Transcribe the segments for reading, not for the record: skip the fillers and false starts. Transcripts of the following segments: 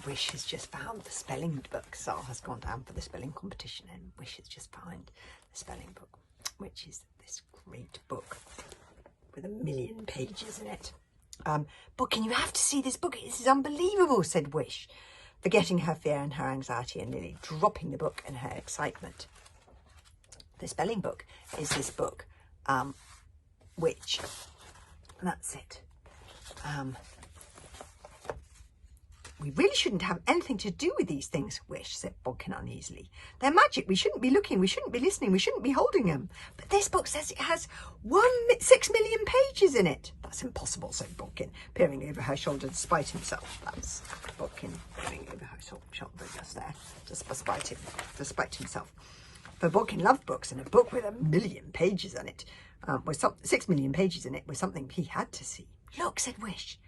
Wish has just found the spelling book. Sal has gone down for the spelling competition and Wish has just found the spelling book, which is this great book with 1,000,000 pages in it. Book, and you have to see this book. This is unbelievable, said Wish, forgetting her fear and her anxiety and nearly dropping the book in her excitement. The spelling book is this book, which, that's it. We really shouldn't have anything to do with these things, Wish, said Bodkin uneasily. They're magic. We shouldn't be looking. We shouldn't be listening. We shouldn't be holding them. But this book says it has 6,000,000 pages in it. That's impossible, said Bodkin, peering over her shoulder despite himself. That's Bodkin peering over her shoulder just there, just despite himself. For Bodkin loved books, and a book with 1,000,000 pages in it, with 6,000,000 pages in it, was something he had to see. Look, said Wish.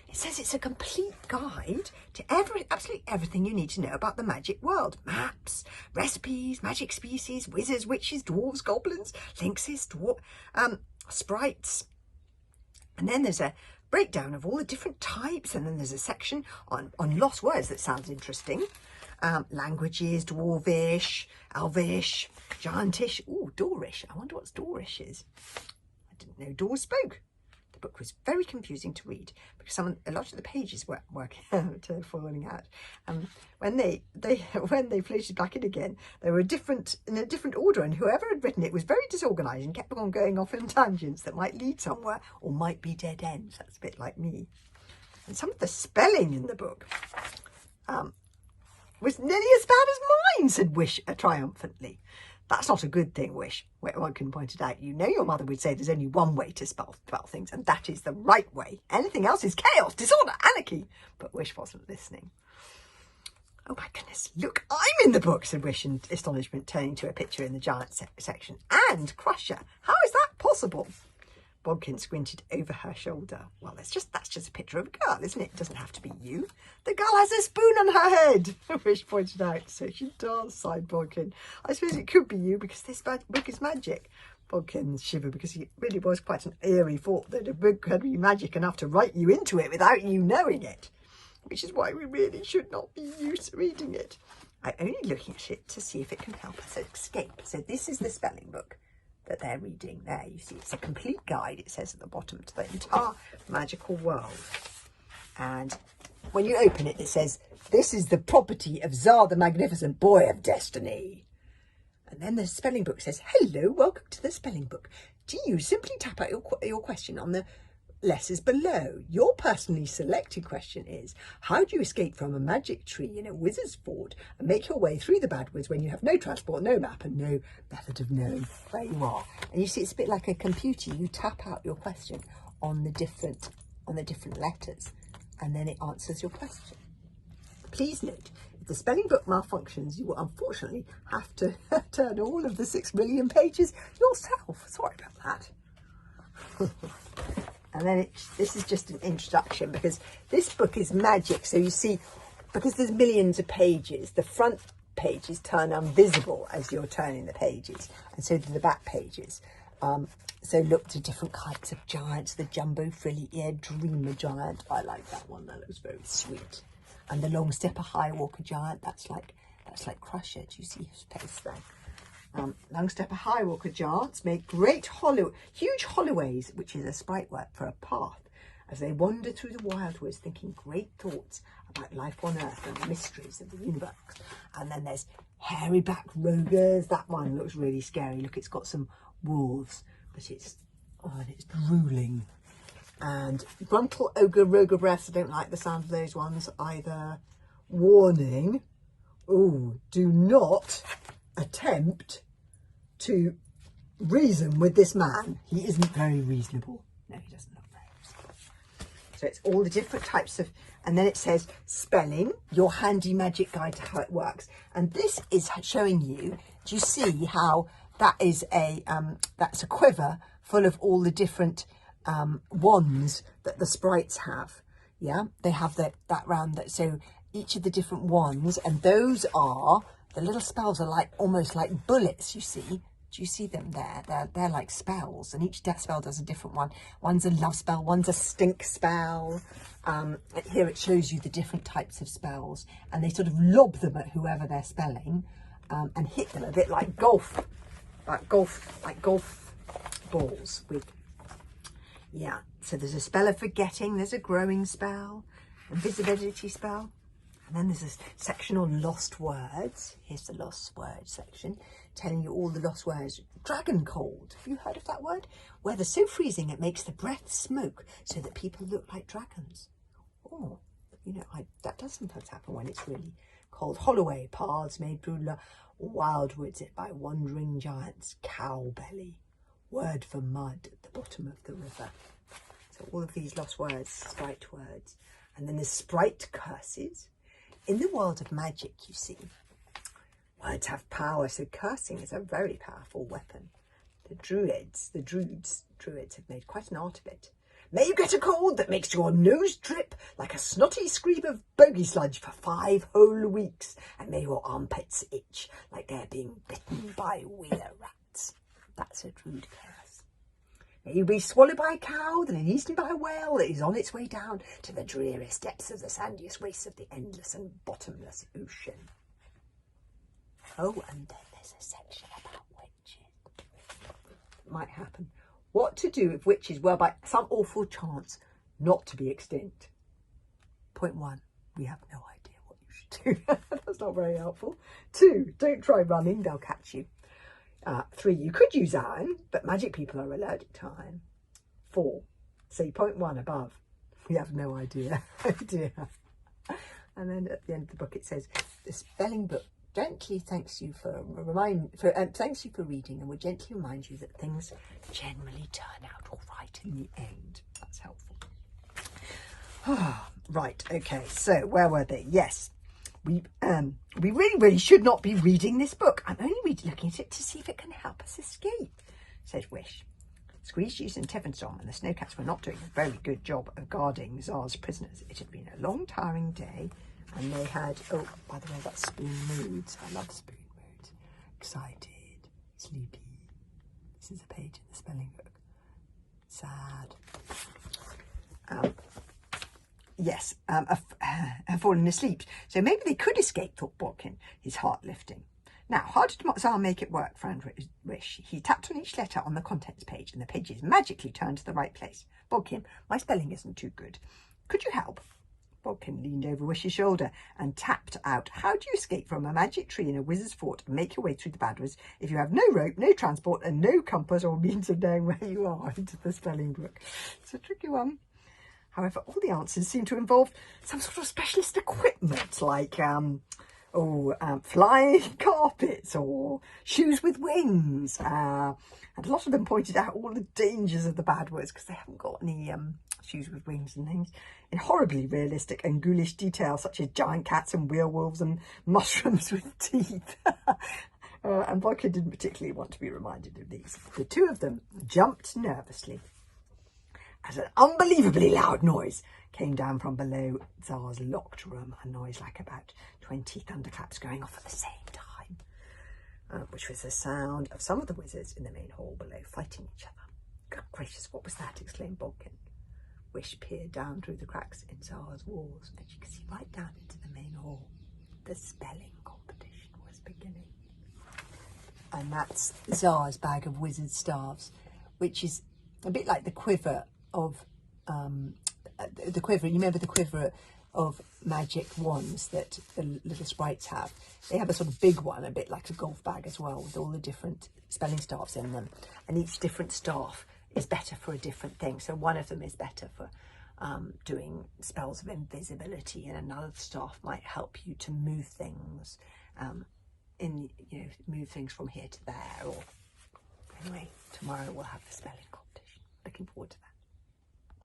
It says it's a complete guide to absolutely everything you need to know about the magic world. Maps, recipes, magic species, wizards, witches, dwarves, goblins, lynxes, sprites. And then there's a breakdown of all the different types. And then there's a section on lost words that sounds interesting. Languages, dwarvish, elvish, giantish. Ooh, Dorish. I wonder what Dorish is. I didn't know Dor spoke. The book was very confusing to read because a lot of the pages were falling out. When they floated back in again, they were in a different order, and whoever had written it was very disorganised and kept on going off in tangents that might lead somewhere or might be dead ends. That's a bit like me. And some of the spelling in the book was nearly as bad as mine, said Wish triumphantly. That's not a good thing, Wish, Bodkin pointed out. You know your mother would say there's only one way to spell things, and that is the right way. Anything else is chaos, disorder, anarchy. But Wish wasn't listening. Oh my goodness, look, I'm in the book, said Wish in astonishment, turning to a picture in the giant section. And Crusher, how is that possible? Bodkin squinted over her shoulder. Well, that's just a picture of a girl, isn't it? It doesn't have to be you. The girl has a spoon on her head, Wish pointed out. So she does, sighed Bodkin. I suppose it could be you because this book is magic. Bodkin shivered because he really was quite an eerie thought that a book could be magic enough to write you into it without you knowing it. Which is why we really should not be used to reading it. I'm only looking at it to see if it can help us escape. So this is the spelling book that they're reading there. You see, it's a complete guide, it says at the bottom, to the entire magical world. And when you open it, it says, this is the property of Tsar the Magnificent, Boy of Destiny. And then the spelling book says, hello, welcome to the spelling book. Do you simply tap out your question on the letters below? Your personally selected question is, how do you escape from a magic tree in a wizard's fort and make your way through the bad woods when you have no transport, no map, and no method of knowing where you are? And you see, it's a bit like a computer. You tap out your question on the different letters, and then it answers your question. Please note, if the spelling book malfunctions, you will unfortunately have to turn all of the 6,000,000 pages yourself. Sorry about that. And then this is just an introduction because this book is magic. So you see, because there's millions of pages, the front pages turn invisible as you're turning the pages. And so do the back pages. So look to different kinds of giants. The jumbo frilly-eared dreamer giant. I like that one. That looks very sweet. And the long stepper high walker giant. That's like Crusher. Do you see his face there? Long stepper high walker giants make huge holloways, which is a sprite word for a path, as they wander through the wild woods, thinking great thoughts about life on Earth and the mysteries of the universe. And then there's hairy back rogers. That one looks really scary. Look, it's got some wolves, but it's drooling. And gruntle ogre roger breaths. I don't like the sound of those ones either. Warning: oh, do not attempt to reason with this man. He isn't very reasonable. No, he doesn't look very reasonable. So it's all the different types of, and then it says spelling, your handy magic guide to how it works. And this is showing you, do you see how that is that's a quiver full of all the different wands that the sprites have. Yeah, they have that round that, so each of the different wands, and those are, the little spells are like almost like bullets, you see. Do you see them there? They're like spells, and each death spell does a different one. One's a love spell, one's a stink spell. Here it shows you the different types of spells, and they sort of lob them at whoever they're spelling, and hit them a bit like golf balls with. Yeah, so there's a spell of forgetting, there's a growing spell, invisibility spell, and then there's a section on lost words. Here's the lost words section, telling you all the lost words. Dragon cold, have you heard of that word? Weather so freezing it makes the breath smoke so that people look like dragons. Oh, you know, that does sometimes happen when it's really cold. Holloway, paths made through wild woods by wandering giants. Cow belly, word for mud at the bottom of the river. So all of these lost words, sprite words. And then there's sprite curses. In the world of magic, you see, words have power, so cursing is a very powerful weapon. The druids have made quite an art of it. May you get a cold that makes your nose drip like a snotty scream of bogey sludge for 5 whole weeks, and may your armpits itch like they're being bitten by wheeler rats. That's a druid curse. May you be swallowed by a cow, then eaten by a whale that is on its way down to the dreariest depths of the sandiest wastes of the endless and bottomless ocean. Oh, and then there's a section about witches. Might happen. What to do if witches were by some awful chance not to be extinct. Point 1, we have no idea what you should do. That's not very helpful. 2, don't try running, they'll catch you. 3, you could use iron, but magic people are allergic to iron. 4, see point 1 above, we have no idea. Oh dear. And then at the end of the book it says, the spelling book gently thanks you for reading, and will gently remind you that things generally turn out all right in the end. That's helpful. Right, okay, so where were they? Yes. We really should not be reading this book. I'm only looking at it to see if it can help us escape, said Wish. Squeezes and Tevenstorm and the Snowcats were not doing a very good job of guarding Tsar's prisoners. It had been a long, tiring day, and they had, oh, by the way, that's spoon moods. I love spoon moods. Excited, sleepy. This is a page in the spelling book. Sad. Yes, have fallen asleep. So maybe they could escape, thought Bodkin, his heart lifting. Now, how did Tsar make it work, frowned Wish? He tapped on each letter on the contents page, and the pages magically turned to the right place. Bodkin, my spelling isn't too good. Could you help? Bodkin leaned over Wish's shoulder and tapped out, how do you escape from a magic tree in a wizard's fort and make your way through the Badwoods if you have no rope, no transport, and no compass or means of knowing where you are? Into the spelling book. It's a tricky one. However, all the answers seem to involve some sort of specialist equipment, like flying carpets or shoes with wings. And a lot of them pointed out all the dangers of the Badwoods because they haven't got any shoes with wings and things. In horribly realistic and ghoulish detail, such as giant cats and werewolves and mushrooms with teeth. And Bodkin didn't particularly want to be reminded of these. The two of them jumped nervously as an unbelievably loud noise came down from below Tsar's locked room, a noise like about 20 thunderclaps going off at the same time, which was the sound of some of the wizards in the main hall below fighting each other. Good gracious, what was that? Exclaimed Bodkin. Wish peered down through the cracks in Tsar's walls, and she could see right down into the main hall. The spelling competition was beginning. And that's Tsar's bag of wizard staves, which is a bit like the quiver of the quiver. You remember the quiver of magic wands that the little sprites have? They have a sort of big one, a bit like a golf bag as well, with all the different spelling staffs in them, and each different staff is better for a different thing. So one of them is better for doing spells of invisibility, and another staff might help you to move things move things from here to there. Or anyway, tomorrow we'll have the spelling competition. Looking forward to that.